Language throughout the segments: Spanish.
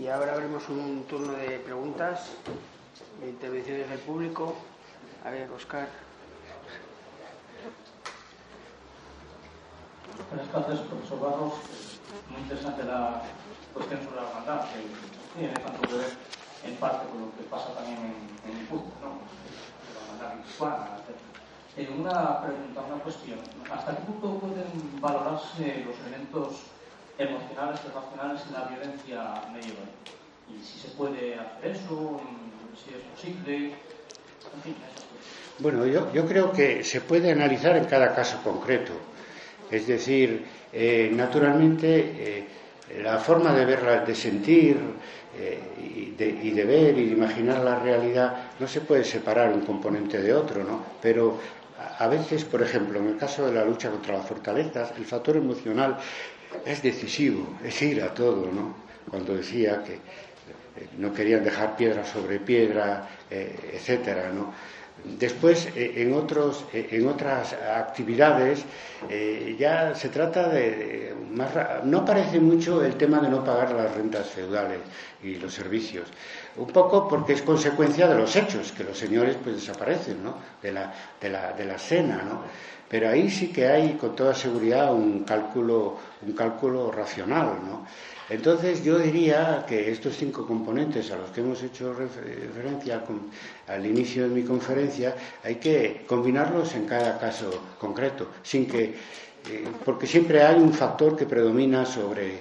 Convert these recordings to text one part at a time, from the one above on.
Y ahora abrimos un turno de preguntas, de intervenciones del público. A ver, Óscar. Buenas tardes, profesor Barros. Muy interesante la cuestión sobre la hermandad, que tiene tanto que ver en parte con lo que pasa también en Guipúzcoa, ¿no? La hermandad guipuzcoana, etc. Una pregunta, una cuestión. ¿Hasta qué punto pueden valorarse los elementos emocionales y racionales en la violencia medieval? Y si se puede hacer eso, si es posible, en fin, esas cosas. Bueno, yo creo que se puede analizar en cada caso concreto. Es decir, naturalmente la forma de verla, de sentir y de ver y de imaginar la realidad no se puede separar un componente de otro, ¿no? Pero a veces, por ejemplo, en el caso de la lucha contra las fortalezas, el factor emocional es decisivo, es ir a todo, ¿no? Cuando decía que no querían dejar piedra sobre piedra, etcétera, ¿no? Después, en otras actividades, ya se trata de no aparece mucho el tema de no pagar las rentas feudales y los servicios. Un poco porque es consecuencia de los hechos, que los señores pues desaparecen, ¿no? de la escena, ¿no? Pero ahí sí que hay con toda seguridad un cálculo racional, ¿no? Entonces yo diría que estos 5 componentes a los que hemos hecho referencia al inicio de mi conferencia hay que combinarlos en cada caso concreto, sin que porque siempre hay un factor que predomina sobre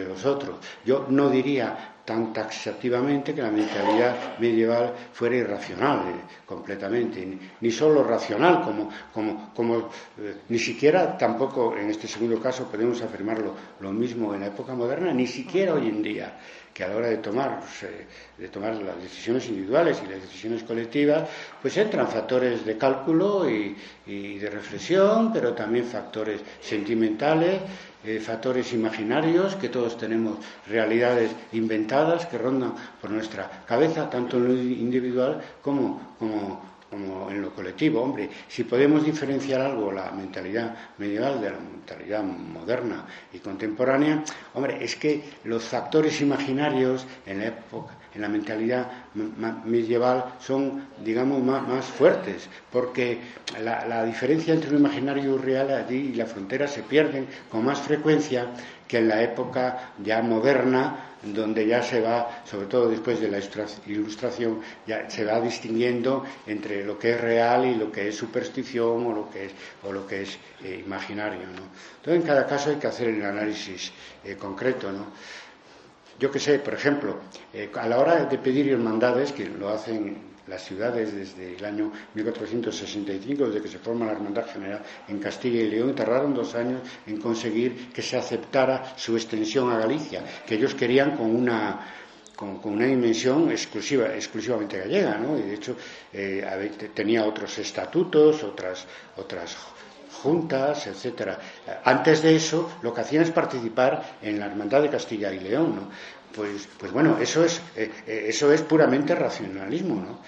los otros. Yo no diría tan taxativamente que la mentalidad medieval fuera irracional completamente, ni solo racional como ni siquiera tampoco en este segundo caso podemos afirmarlo lo mismo en la época moderna, ni siquiera hoy en día, que a la hora de tomar las decisiones individuales y las decisiones colectivas, pues entran factores de cálculo y de reflexión, pero también factores sentimentales, factores imaginarios, que todos tenemos realidades inventadas que rondan por nuestra cabeza, tanto en lo individual como en lo colectivo. Hombre, si podemos diferenciar algo la mentalidad medieval de la mentalidad moderna y contemporánea, hombre, es que los factores imaginarios en la época, en la mentalidad medieval son, digamos, más fuertes, porque la diferencia entre lo imaginario y lo real allí y la frontera se pierden con más frecuencia que en la época ya moderna, donde ya se va, sobre todo después de la Ilustración, ya se va distinguiendo entre lo que es real y lo que es superstición o lo que es imaginario, ¿no? Entonces, en cada caso hay que hacer el análisis concreto, ¿no? Yo que sé, por ejemplo, a la hora de pedir hermandades, que lo hacen las ciudades desde el año 1465, desde que se forma la Hermandad General en Castilla y León, tardaron 2 años en conseguir que se aceptara su extensión a Galicia, que ellos querían con una dimensión exclusivamente gallega, ¿no? Y de hecho tenía otros estatutos, otras juntas, etcétera. Antes de eso, lo que hacían es participar en la Hermandad de Castilla y León, ¿no? Pues bueno, eso es puramente racionalismo, ¿no?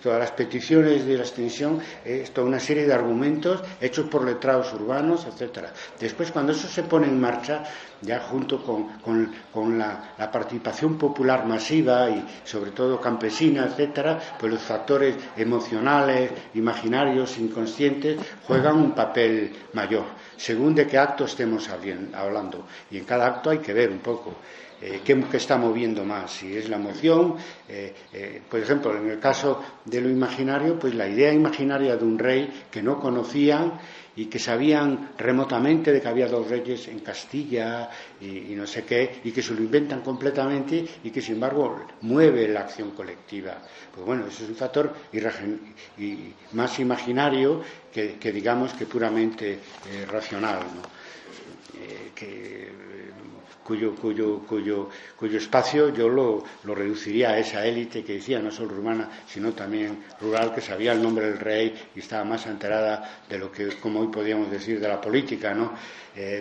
Todas las peticiones de la extensión es toda una serie de argumentos hechos por letrados urbanos, etcétera. Después, cuando eso se pone en marcha, ya junto con la participación popular masiva y sobre todo campesina, etcétera, pues los factores emocionales, imaginarios, inconscientes juegan un papel mayor, según de qué acto estemos hablando. Y en cada acto hay que ver un poco qué está moviendo más, si es la emoción, por ejemplo, en el caso de lo imaginario, pues la idea imaginaria de un rey que no conocían y que sabían remotamente de que había 2 reyes en Castilla y no sé qué, y que se lo inventan completamente y que sin embargo mueve la acción colectiva. Pues bueno, eso es un factor más imaginario que digamos que puramente racional, ¿no? Cuyo espacio yo lo reduciría a esa élite que decía, no solo urbana, sino también rural, que sabía el nombre del rey y estaba más enterada de lo que, como hoy podríamos decir, de la política, ¿no?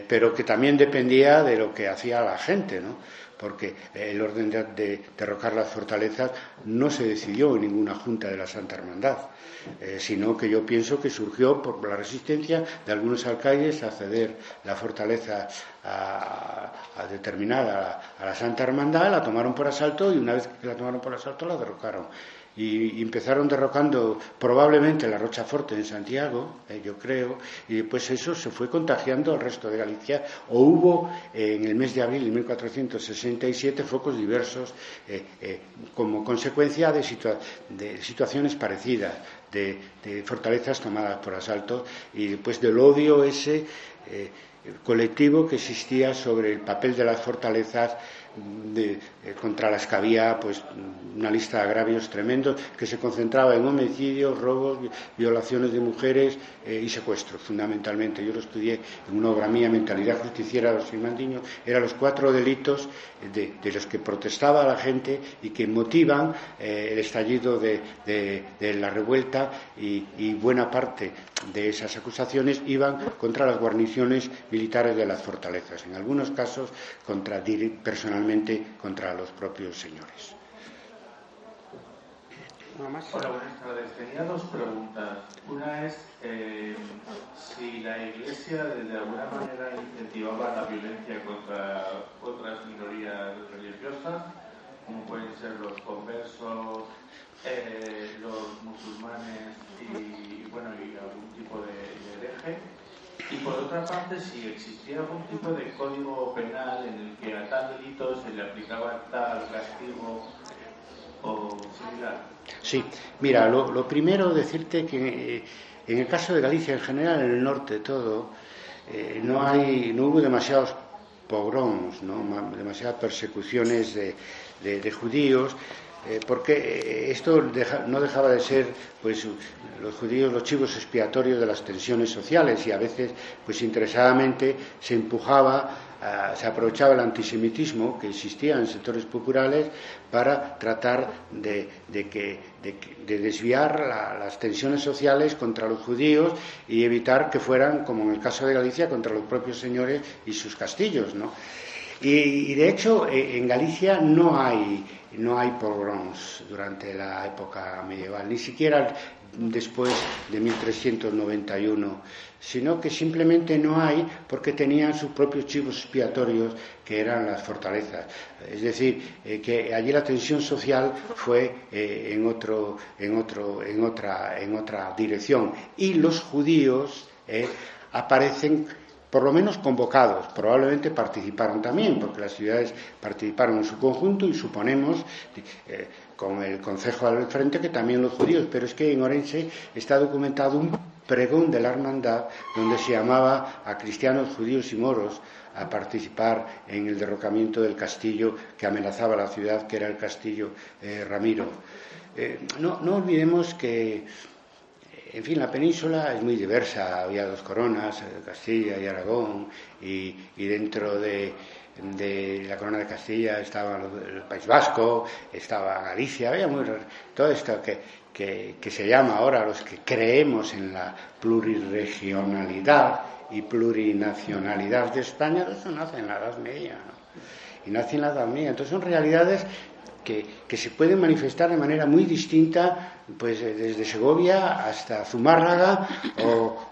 Pero que también dependía de lo que hacía la gente, ¿no? Porque el orden de derrocar las fortalezas no se decidió en ninguna junta de la Santa Hermandad, sino que yo pienso que surgió por la resistencia de algunos alcaides a ceder la fortaleza determinada a la Santa Hermandad, la tomaron por asalto y una vez que la tomaron por asalto la derrocaron. Y empezaron derrocando probablemente la Rochaforte en Santiago, yo creo, y después eso se fue contagiando al resto de Galicia, o hubo en el mes de abril de 1467 focos diversos como consecuencia de situaciones parecidas, de fortalezas tomadas por asalto y después del odio ese colectivo que existía sobre el papel de las fortalezas contra las que había pues una lista de agravios tremendos que se concentraba en homicidios, robos, violaciones de mujeres y secuestros fundamentalmente. Yo lo estudié en una obra mía, Mentalidad Justiciera de los Simandiños. Eran los 4 delitos de los que protestaba la gente y que motivan el estallido de la revuelta, y buena parte de esas acusaciones iban contra las guarniciones militares de las fortalezas, en algunos casos personalmente contra los propios señores. Hola, buenas tardes. Tenía 2 preguntas. Una es si la Iglesia de alguna manera incentivaba la violencia contra otras minorías religiosas, como pueden ser los conversos, los musulmanes y algún tipo de hereje. Y por otra parte, si existía algún tipo de código penal en el que a tal delito se le aplicaba tal castigo o similar. Sí, mira, lo primero decirte que en el caso de Galicia en general, en el norte todo, no hubo demasiados pogroms, ¿no? Demasiadas persecuciones de judíos. Porque esto no dejaba de ser, pues, los judíos, los chivos expiatorios de las tensiones sociales, y a veces, pues, interesadamente se se aprovechaba el antisemitismo que existía en sectores populares para tratar de desviar las tensiones sociales contra los judíos y evitar que fueran, como en el caso de Galicia, contra los propios señores y sus castillos, ¿no? Y de hecho, en Galicia no hay pogroms durante la época medieval, ni siquiera después de 1391, sino que simplemente no hay porque tenían sus propios chivos expiatorios, que eran las fortalezas. Es decir, que allí la tensión social fue en otra dirección, y los judíos aparecen por lo menos convocados. Probablemente participaron también, porque las ciudades participaron en su conjunto, y suponemos, con el concejo al frente, que también los judíos. Pero es que en Orense está documentado un pregón de la hermandad donde se llamaba a cristianos, judíos y moros a participar en el derrocamiento del castillo que amenazaba la ciudad, que era el castillo Ramiro. No olvidemos que, en fin, la península es muy diversa. Había 2 coronas, Castilla y Aragón, y dentro de la corona de Castilla estaba el País Vasco, estaba Galicia, había todo esto que se llama ahora, los que creemos en la pluriregionalidad y plurinacionalidad de España. Eso nace en la Edad Media, ¿no? Y nace en la Edad Media. Entonces son realidades que se pueden manifestar de manera muy distinta, pues desde Segovia hasta Zumárraga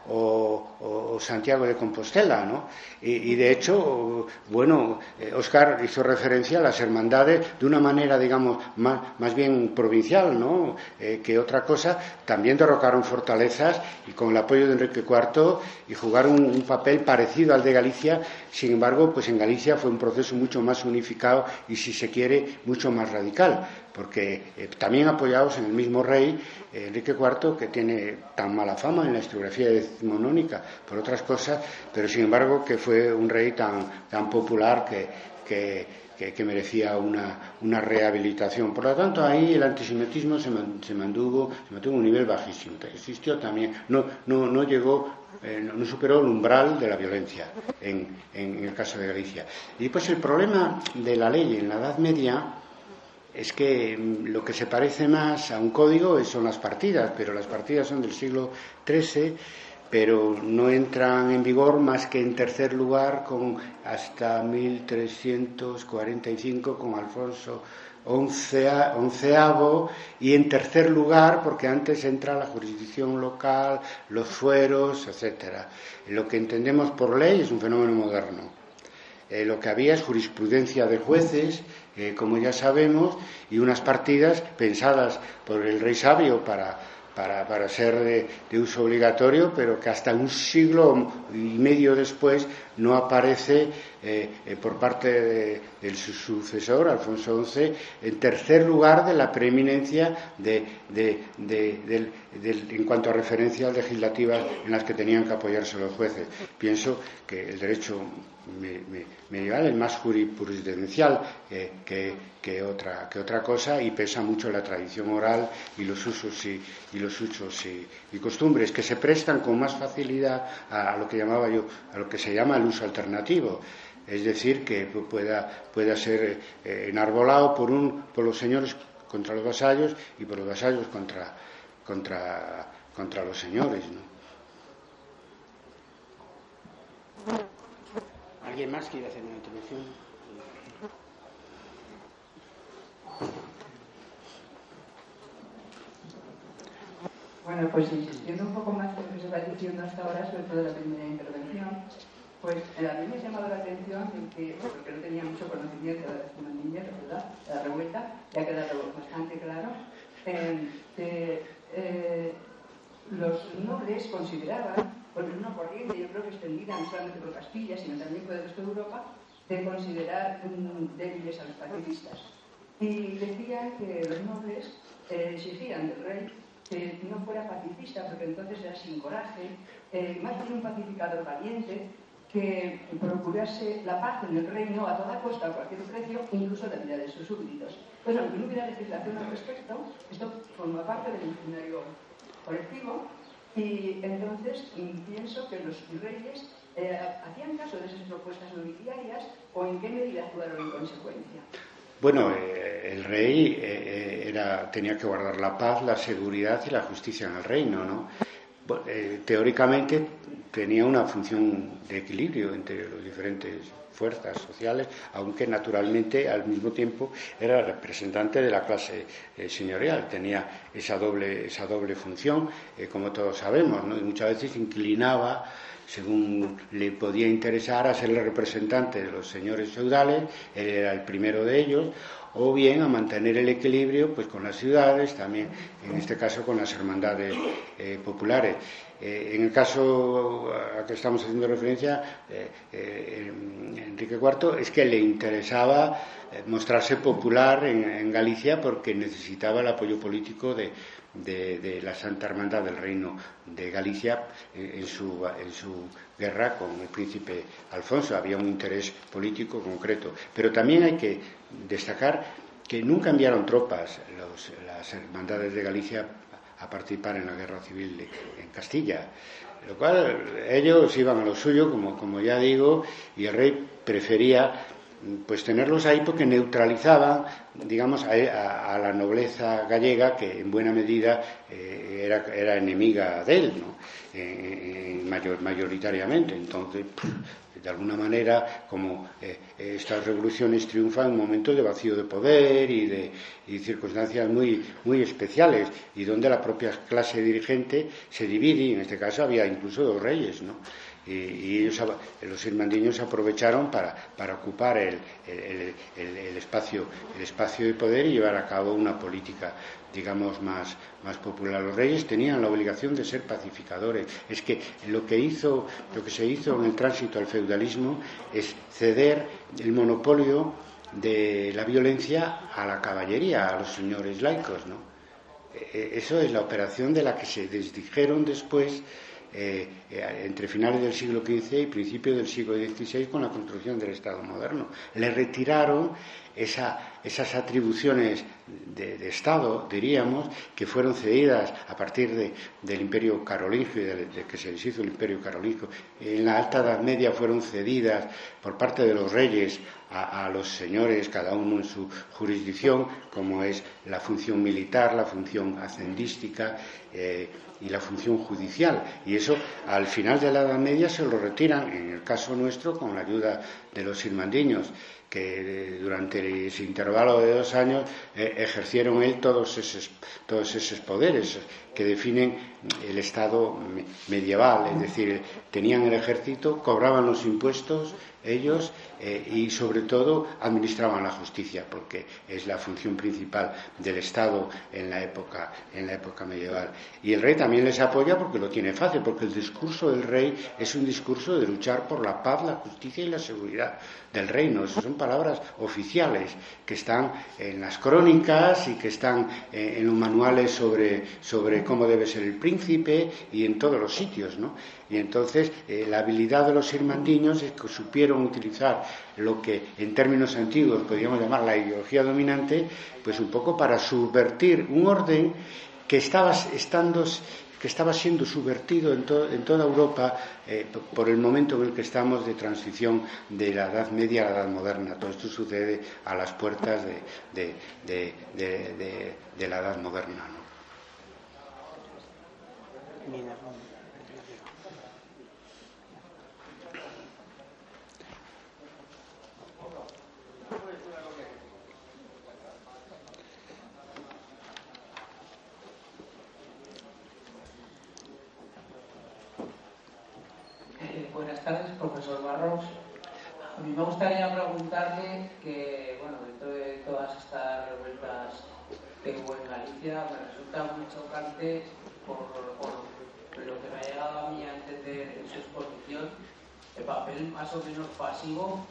o Santiago de Compostela, ¿no? Y de hecho, bueno, Óscar hizo referencia a las hermandades de una manera, digamos, más bien provincial, ¿no? Que otra cosa. También derrocaron fortalezas, y con el apoyo de Enrique IV, y jugaron un papel parecido al de Galicia. Sin embargo, pues en Galicia fue un proceso mucho más unificado y, si se quiere, mucho más radical, porque también apoyados en el mismo rey, Enrique IV, que tiene tan mala fama en la historiografía decimonónica por otras cosas, pero sin embargo que fue un rey tan popular que merecía una rehabilitación. Por lo tanto, ahí el antisemitismo se mantuvo a un nivel bajísimo. Existió también, no llegó, no superó el umbral de la violencia en el caso de Galicia. Y pues el problema de la ley en la Edad Media es que lo que se parece más a un código son las partidas, pero las partidas son del siglo XIII, pero no entran en vigor más que en tercer lugar hasta 1345 con Alfonso XI, y en tercer lugar porque antes entra la jurisdicción local, los fueros, etcétera. Lo que entendemos por ley es un fenómeno moderno. lo que había es jurisprudencia de jueces, como ya sabemos, y unas partidas pensadas por el rey sabio para ser de uso obligatorio, pero que hasta un siglo y medio después no aparece por parte de su sucesor, Alfonso XI, en tercer lugar de la preeminencia en cuanto a referencias legislativas en las que tenían que apoyarse los jueces. Pienso que el derecho medieval es más jurisprudencial que otra cosa, y pesa mucho la tradición oral y los usos y costumbres que se prestan con más facilidad a lo que se llama el uso alternativo. Es decir, que pueda ser enarbolado por los señores contra los vasallos y por los vasallos contra los señores, ¿no? ¿Alguien más quiere hacer una intervención? Bueno, pues insistiendo un poco más en lo que se va diciendo hasta ahora, sobre todo la primera intervención, pues a mí me ha llamado la atención porque no tenía mucho conocimiento de las niñez, ¿verdad? De la revuelta, ya ha quedado bastante claro, que los nobles consideraban, por una corriente, yo creo que extendida no solamente por Castilla, sino también por el resto de Europa, de considerar débiles a los pacifistas. Y decían que los nobles exigían del rey que no fuera pacifista, porque entonces era sin coraje, más bien un pacificador valiente, que procurase la paz en el reino a toda costa, a cualquier precio, incluso la vida de sus súbditos. Pues aunque no hubiera legislación al respecto, esto forma parte del imaginario colectivo, y entonces pienso que los reyes hacían caso de esas propuestas nobiliarias, o en qué medida actuaron en consecuencia. Bueno, el rey tenía que guardar la paz, la seguridad y la justicia en el reino, ¿no? Teóricamente tenía una función de equilibrio entre las diferentes fuerzas sociales, aunque naturalmente al mismo tiempo era representante de la clase señorial, tenía esa doble función, como todos sabemos, ¿no? Y muchas veces inclinaba, según le podía interesar, a ser el representante de los señores feudales, él era el primero de ellos, o bien a mantener el equilibrio pues con las ciudades, también en este caso con las hermandades populares. En el caso a que estamos haciendo referencia, Enrique IV, es que le interesaba mostrarse popular en Galicia porque necesitaba el apoyo político de la Santa Hermandad del Reino de Galicia en su guerra con el príncipe Alfonso. Había un interés político concreto, pero también hay que destacar que nunca enviaron tropas las hermandades de Galicia a participar en la guerra civil en Castilla, lo cual ellos iban a lo suyo, como ya digo, y el rey prefería pues tenerlos ahí porque neutralizaban, digamos, a la nobleza gallega, que en buena medida era enemiga de él, ¿no? Mayoritariamente. Entonces, de alguna manera, como estas revoluciones triunfan en momentos de vacío de poder y circunstancias muy, muy especiales, y donde la propia clase dirigente se divide, y en este caso había incluso dos reyes, ¿no? Y ellos, los irmandiños, aprovecharon para ocupar el espacio de poder y llevar a cabo una política, digamos, más popular. Los reyes tenían la obligación de ser pacificadores. Es que lo que se hizo en el tránsito al feudalismo es ceder el monopolio de la violencia a la caballería, a los señores laicos, ¿no? Eso es la operación de la que se desdijeron después, entre finales del siglo XV y principios del siglo XVI, con la construcción del Estado moderno. Le retiraron esas atribuciones de Estado, diríamos, que fueron cedidas a partir del Imperio Carolingio, de que se deshizo el Imperio Carolingio. En la Alta Edad Media fueron cedidas por parte de los reyes a los señores, cada uno en su jurisdicción, como es la función militar, la función hacendística y la función judicial. Y eso, al final de la Edad Media, se lo retiran, en el caso nuestro, con la ayuda de los irmandiños, que durante ese intervalo de 2 años ejercieron todos esos poderes que definen el Estado medieval, es decir, tenían el ejército, cobraban los impuestos ellos y sobre todo administraban la justicia, porque es la función principal del Estado en la época medieval. Y el rey también les apoya porque lo tiene fácil, porque el discurso del rey es un discurso de luchar por la paz, la justicia y la seguridad del reino. Esas son palabras oficiales que están en las crónicas y que están en los manuales sobre cómo debe ser el príncipe y en todos los sitios, ¿no? Y entonces la habilidad de los irmandiños es que supieron utilizar lo que en términos antiguos podríamos llamar la ideología dominante, pues un poco para subvertir un orden que estaba siendo subvertido en toda Europa por el momento en el que estamos de transición de la Edad Media a la Edad Moderna. Todo esto sucede a las puertas de la Edad Moderna, ¿no? Buenas tardes, profesor Barros. A mí me gustaría preguntarle que, bueno, dentro de todas estas revueltas que hubo en Galicia, me resulta muy chocante por lo que me ha llegado a mí a entender en su exposición, el papel más o menos pasivo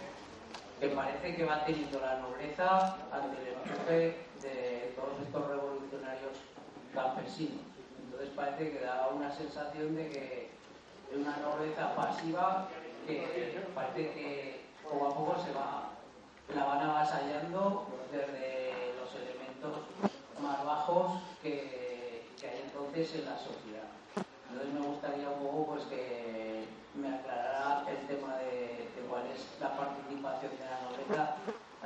que parece que va teniendo la nobleza ante el empuje de todos estos revolucionarios campesinos. Entonces parece que da una sensación de que es una nobleza pasiva que parece que poco a poco la van avasallando desde los elementos más bajos que hay entonces en la sociedad. Entonces me gustaría un poco pues que me aclarara el tema de cuál es la participación de la nobleza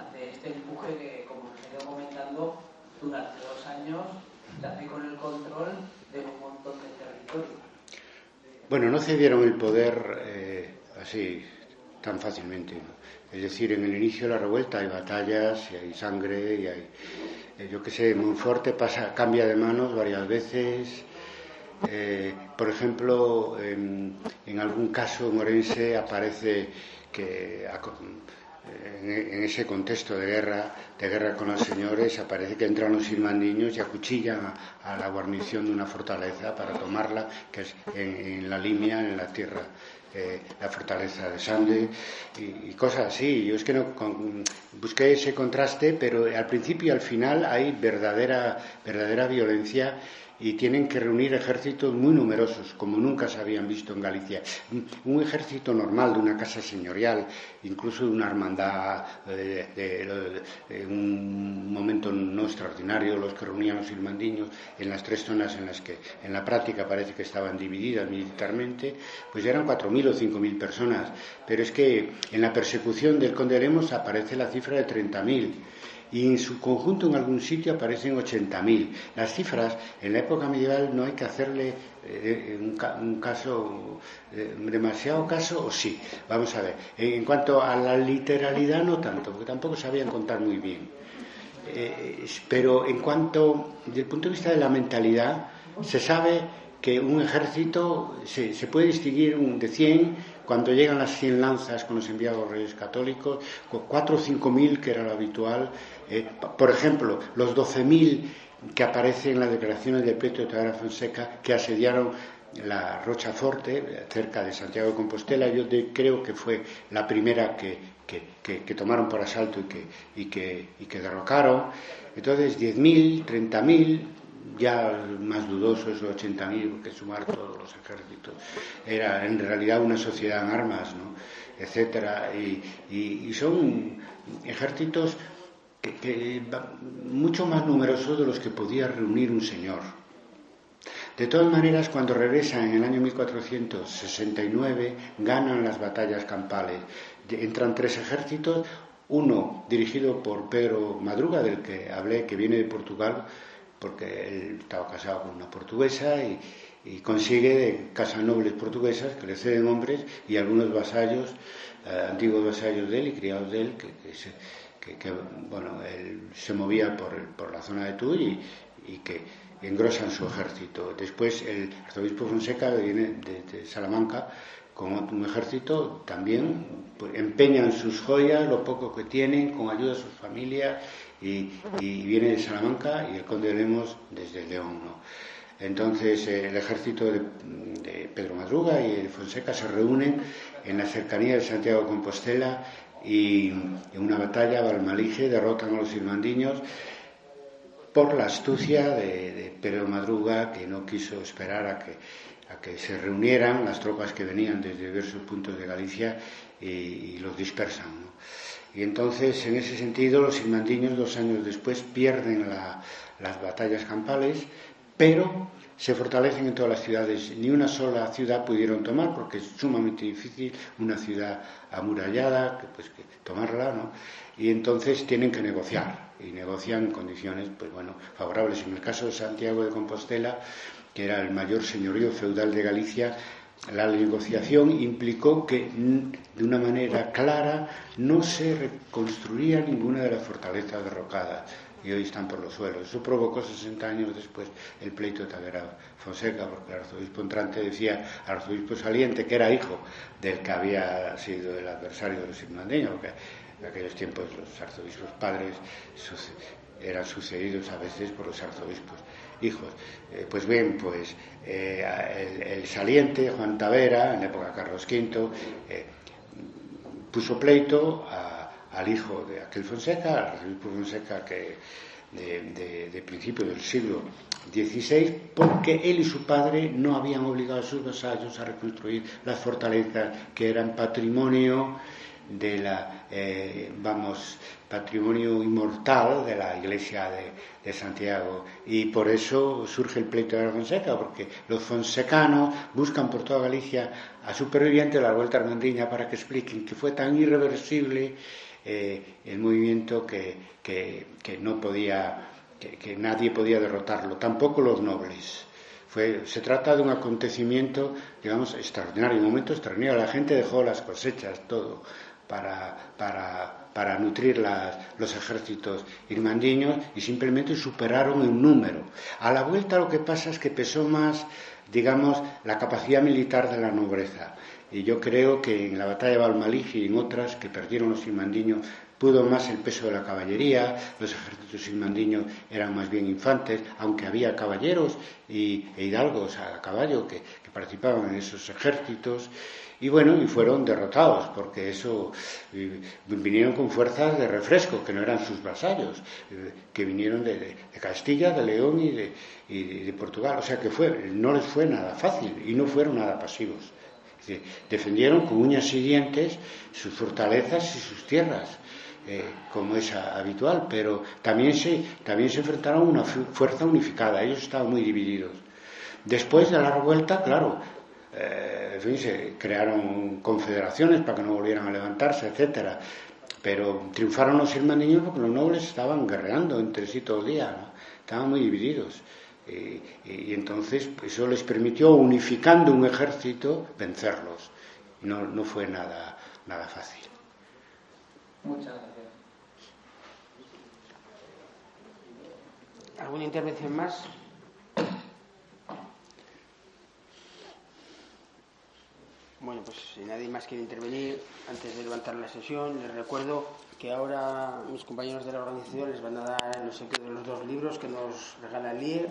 ante este empuje que, como les he ido comentando, durante 2 años se hace con el control de un montón de territorios. Bueno, no cedieron el poder así tan fácilmente, ¿no? Es decir, en el inicio de la revuelta hay batallas y hay sangre y hay, yo qué sé, Monforte cambia de manos varias veces. Por ejemplo, en algún caso en Orense aparece que en ese contexto de guerra con los señores, aparece que entran los irmandiños y acuchillan a la guarnición de una fortaleza para tomarla, que es en la Limia, en la tierra, la fortaleza de Sande y cosas así. Yo es que busqué ese contraste, pero al principio y al final hay verdadera violencia. Y tienen que reunir ejércitos muy numerosos, como nunca se habían visto en Galicia. Un ejército normal de una casa señorial, incluso de una hermandad, de un momento no extraordinario, los que reunían los irmandiños en las 3 zonas en las que en la práctica parece que estaban divididas militarmente, pues eran 4.000 o 5.000 personas. Pero es que en la persecución del conde de Lemos aparece la cifra de 30.000. Y en su conjunto en algún sitio aparecen 80.000. Las cifras en la época medieval no hay que hacerle un caso, demasiado caso, o sí. Vamos a ver, en cuanto a la literalidad no tanto, porque tampoco sabían contar muy bien. Pero en cuanto, desde el punto de vista de la mentalidad, se sabe que un ejército se puede distinguir de 100 cuando llegan las 100 lanzas con los enviados reyes católicos, con 4 o 5.000 que era lo habitual. Por ejemplo, los 12.000 que aparecen en las declaraciones de Petro de Tavera Fonseca, que asediaron la Rochaforte, cerca de Santiago de Compostela. Yo creo que fue la primera que tomaron por asalto y que derrocaron. Entonces, 10.000, 30.000, ya más dudoso es 80.000, porque sumar todos los ejércitos. Era en realidad una sociedad en armas, ¿no? Etcétera. Y son ejércitos que mucho más numerosos de los que podía reunir un señor. De todas maneras, cuando regresan en el año 1469, ganan las batallas campales. Entran 3 ejércitos, uno dirigido por Pedro Madruga, del que hablé, que viene de Portugal, porque él estaba casado con una portuguesa, y consigue de casas nobles portuguesas que le ceden hombres y algunos vasallos, antiguos vasallos de él y criados de él, bueno, él se movía por la zona de Tuy y que engrosan su ejército. Después el arzobispo Fonseca viene de Salamanca con un ejército, también pues, empeñan sus joyas, lo poco que tienen, con ayuda de sus familias, y viene de Salamanca y el conde de Lemos desde León, ¿no? Entonces el ejército de Pedro Madruga y de Fonseca se reúnen en la cercanía de Santiago de Compostela y en una batalla Valmalige derrotan a los irmandiños por la astucia de Pedro Madruga, que no quiso esperar a que se reunieran las tropas que venían desde diversos puntos de Galicia y los dispersan, ¿no? Y entonces, en ese sentido, los irmandiños 2 años después pierden las batallas campales, pero se fortalecen en todas las ciudades. Ni una sola ciudad pudieron tomar porque es sumamente difícil una ciudad amurallada, que tomarla, ¿no? Y entonces tienen que negociar, y negocian en condiciones, pues bueno, favorables. En el caso de Santiago de Compostela, que era el mayor señorío feudal de Galicia, la negociación implicó que de una manera clara no se reconstruía ninguna de las fortalezas derrocadas y hoy están por los suelos. Eso provocó 60 años después el pleito de Tavera Fonseca, porque el arzobispo entrante decía al arzobispo saliente, que era hijo del que había sido el adversario de los irmandiños, porque en aquellos tiempos los arzobispos padres eran sucedidos a veces por los arzobispos hijos. Pues bien, pues el saliente, Juan Tavera, en la época de Carlos V, puso pleito al hijo de aquel Fonseca, al arzobispo Fonseca, que de principios del siglo XVI, porque él y su padre no habían obligado a sus vasallos a reconstruir las fortalezas que eran patrimonio de patrimonio inmortal de la Iglesia de Santiago, y por eso surge el pleito de la Fonseca, porque los fonsecanos buscan por toda Galicia a supervivientes de la Revuelta Armandiña para que expliquen que fue tan irreversible el movimiento que no podía, que nadie podía derrotarlo, tampoco los nobles. Se trata de un acontecimiento, digamos, extraordinario, un momento extraordinario. La gente dejó las cosechas, todo, para nutrir los ejércitos irmandiños, y simplemente superaron en número. A la vuelta lo que pasa es que pesó más, digamos, la capacidad militar de la nobleza. Y yo creo que en la batalla de Valmalige y en otras que perdieron los irmandiños pudo más el peso de la caballería. Los ejércitos irmandiños eran más bien infantes, aunque había caballeros e hidalgos a caballo que participaban en esos ejércitos. Y bueno, y fueron derrotados, porque eso vinieron con fuerzas de refresco, que no eran sus vasallos, que vinieron de Castilla, de León y de Portugal. O sea que no les fue nada fácil y no fueron nada pasivos. Es decir, defendieron con uñas y dientes sus fortalezas y sus tierras, como es habitual, pero también se enfrentaron a una fuerza unificada. Ellos estaban muy divididos. Después de la revuelta, claro, en fin, se crearon confederaciones para que no volvieran a levantarse, etcétera. Pero triunfaron los irmandiños porque los nobles estaban guerreando entre sí todo el día, ¿no? Estaban muy divididos. Y entonces eso les permitió, unificando un ejército, vencerlos. No fue nada fácil. Muchas gracias. ¿Alguna intervención más? Bueno, pues si nadie más quiere intervenir, antes de levantar la sesión, les recuerdo que ahora mis compañeros de la organización les van a dar el obsequio de los 2 libros que nos regala el IE.